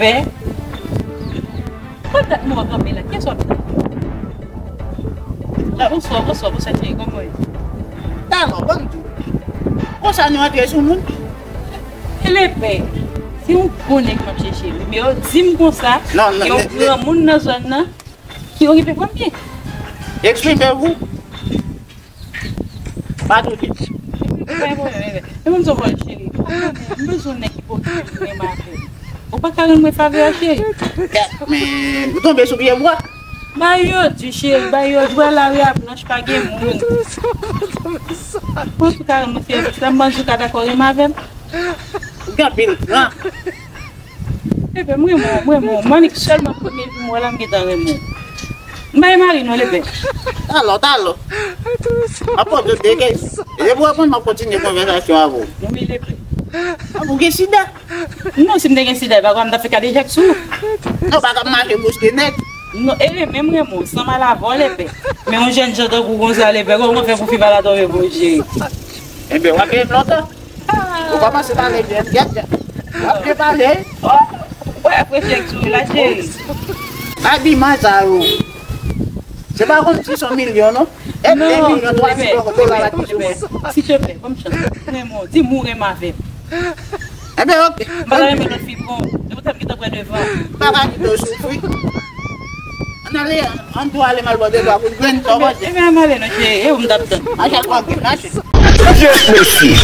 bébé. Quando não Camila, que é só? Lá, você tem como é? Tá, não, vamos. Você não é isso, não? Ele é bem. Se um boneco não chercher, meu, dis-me comme ça. Non, non, eu vou a na zona que eu ripe combien? Expliquez-vous. Pas tout de suite. Eu não sou boa, chérie. Eu sou um equipe que me mata. O pas carrément me faveur, chérie. Mais vous tombez sur bien moi. Bayo, tu chérie, bayo, tu vois la rue, nós paguemos muito. Quanto cara me fez? Você manja cada coisa, mas vem. Gapil, hein? Bébé, moi, Monique seulement premier moi là me dans le monde. Mais Marie non le bébé. Alors. Après de dégueulasse. Je vous apprendre ma continuer conversation à vous. Non mais le bébé. Ah, vous avez sida? Non, si me dégaine sida, va comme d'Afrique déjà sous. Non, pas comme marcher bouche de net. Non, et même moi, sans mal à voler bébé. Mais un jeune gens de Gonzalez, bébé, on fait pour vivre là dans le projet. Eh bien, on va bien longtemps. On va passer dans les biens. On va bien parler. Ouais, après j'ai sous la chérie. Habillement ça. C'est pas comme 600 millions, non? Et 2 millions, 3 millions de dollars là qui sont. S'il te plaît, comme chance. Dis-moi, ma vie. Eh bien, ok. Madame, notre fille, bon, je vous t'invite après devant. Pas de souffrir. On doit aller mal voir de voir pour gagner ton vote. Eh bien, allez, notre chérie, et on m'adapte. À chaque fois que je Merci.